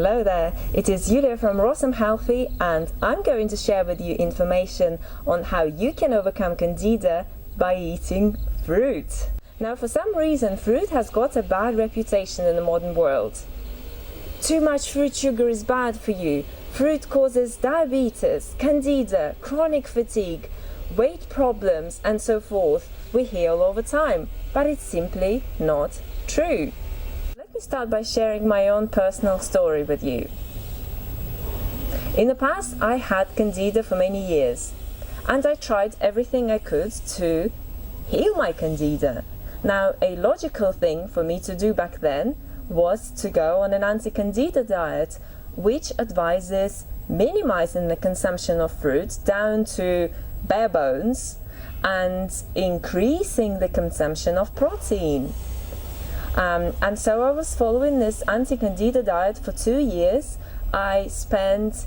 Hello there, it is Julia from Rossum Healthy, and I'm going to share with you information on how you can overcome Candida by eating fruit. Now, for some reason, fruit has got a bad reputation in the modern world. Too much fruit sugar is bad for you. Fruit causes diabetes, Candida, chronic fatigue, weight problems, and so forth. We hear all the time, but it's simply not true. Let me start by sharing my own personal story with you. In the past, I had Candida for many years, and I tried everything I could to heal my Candida. Now, a logical thing for me to do back then was to go on an anti-Candida diet, which advises minimizing the consumption of fruit down to bare bones and increasing the consumption of protein. And so I was following this anti-Candida diet for 2 years. I spent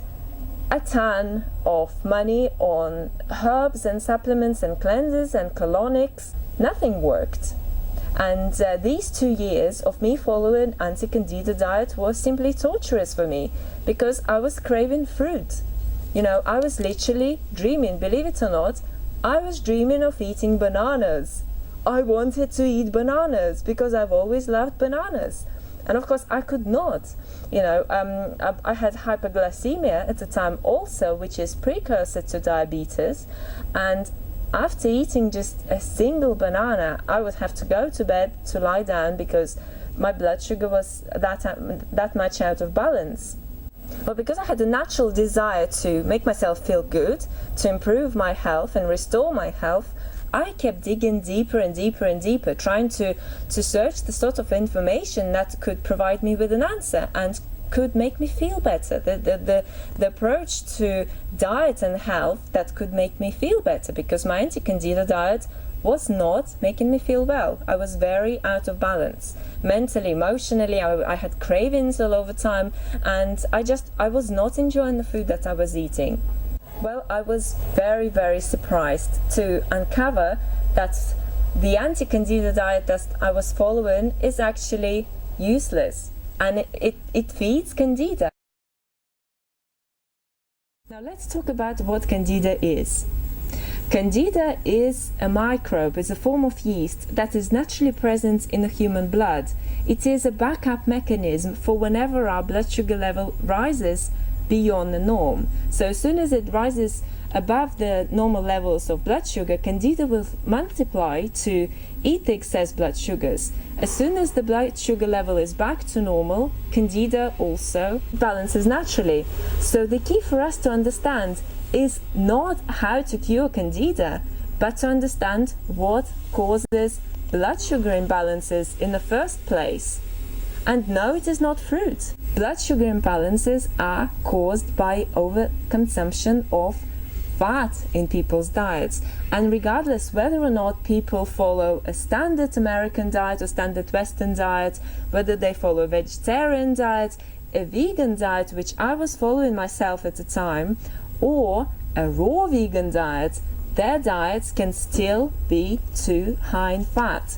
a ton of money on herbs and supplements and cleansers and colonics. Nothing worked. And these 2 years of me following anti-Candida diet was simply torturous for me, because I was craving fruit. You know, I was literally dreaming, believe it or not, I was dreaming of eating bananas. I wanted to eat bananas because I've always loved bananas. And of course I could not. You know, I had hyperglycemia at the time also, which is precursor to diabetes, and after eating just a single banana, I would have to go to bed to lie down because my blood sugar was that much out of balance. But because I had a natural desire to make myself feel good, to improve my health and restore my health, I kept digging deeper and deeper and deeper, trying to search the sort of information that could provide me with an answer and could make me feel better, the approach to diet and health that could make me feel better, because my anti-Candida diet was not making me feel well. I was very out of balance. Mentally, emotionally, I had cravings all over time, and I was not enjoying the food that I was eating. Well, I was very, very surprised to uncover that the anti-Candida diet that I was following is actually useless. And it feeds Candida. Now let's talk about what Candida is. Candida is a microbe, it's a form of yeast that is naturally present in the human blood. It is a backup mechanism for whenever our blood sugar level rises beyond the norm. So as soon as it rises above the normal levels of blood sugar, Candida will multiply to eat the excess blood sugars. As soon as the blood sugar level is back to normal, Candida also balances naturally. So the key for us to understand is not how to cure Candida, but to understand what causes blood sugar imbalances in the first place. And no, it is not fruit. Blood sugar imbalances are caused by overconsumption of fat in people's diets, and regardless whether or not people follow a standard American diet or standard Western diet, whether they follow a vegetarian diet, a vegan diet, which I was following myself at the time, or a raw vegan diet, their diets can still be too high in fat.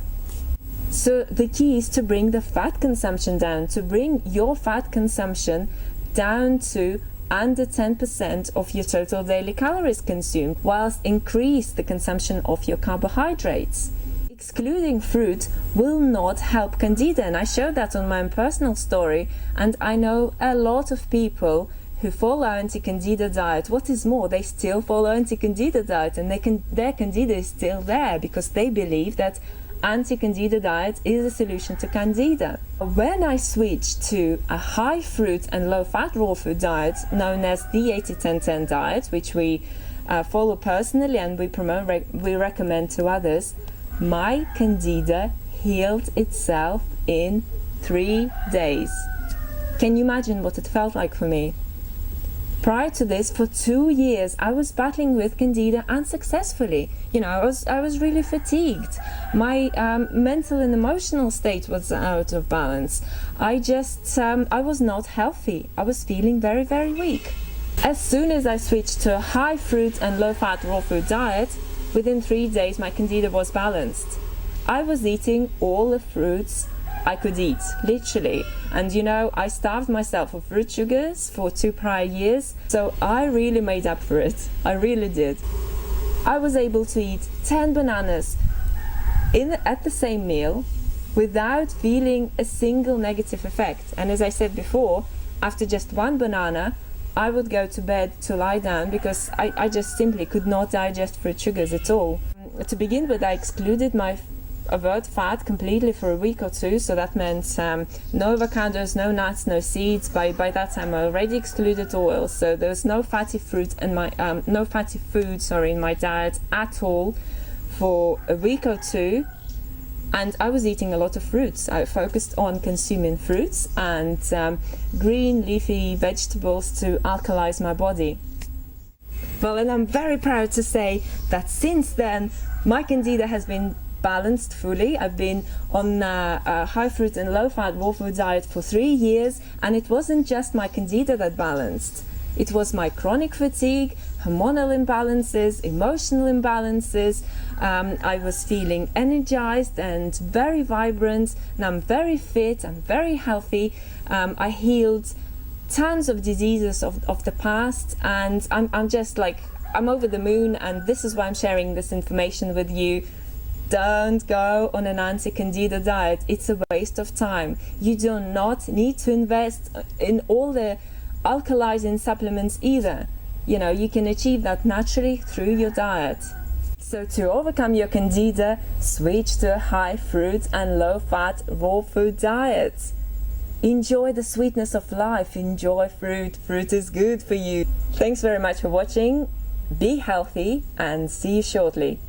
So the key is to bring the fat consumption down, to bring your fat consumption down to under 10% of your total daily calories consumed, whilst increase the consumption of your carbohydrates. Excluding fruit will not help Candida, and I showed that on my own personal story, and I know a lot of people who follow anti-Candida diet. What is more, they still follow anti-Candida diet, and their Candida is still there because they believe that anti-Candida diet is a solution to Candida. When I switched to a high fruit and low fat raw food diet known as the 80-10-10 diet, which we follow personally and we recommend to others, my Candida healed itself in 3 days. Can you imagine what it felt like for me? Prior to this, for 2 years, I was battling with Candida unsuccessfully. You know, I was really fatigued. My mental and emotional state was out of balance. I was not healthy. I was feeling very, very weak. As soon as I switched to a high fruit and low fat raw food diet, within 3 days my Candida was balanced. I was eating all the fruits I could eat, literally. And you know, I starved myself of fruit sugars for 2 prior years, so I really made up for it. I really did. I was able to eat 10 bananas at the same meal without feeling a single negative effect. And as I said before, after just 1 banana, I would go to bed to lie down because I just simply could not digest fruit sugars at all. To begin with, I excluded my overt fat completely for a week or 2, so that meant no avocados, no nuts, no seeds. By that time I already excluded oil, so there was no fatty fruit and no fatty food in my diet at all for a week or 2. And I was eating a lot of fruits. I focused on consuming fruits and green leafy vegetables to alkalize my body. Well, and I'm very proud to say that since then my Candida has been balanced fully. I've been on a high fruit and low fat raw food diet for 3 years, and it wasn't just my Candida that balanced. It was my chronic fatigue, hormonal imbalances, emotional imbalances. I was feeling energized and very vibrant, and I'm very fit, I'm very healthy. I healed tons of diseases of the past, and I'm just like, I'm over the moon, and this is why I'm sharing this information with you. Don't go on an anti-Candida diet. It's a waste of time. You do not need to invest in all the alkalizing supplements either. You know, you can achieve that naturally through your diet. So to overcome your Candida, switch to a high fruit and low fat raw food diet. Enjoy the sweetness of life. Enjoy fruit. Fruit is good for you. Thanks very much for watching. Be healthy and see you shortly.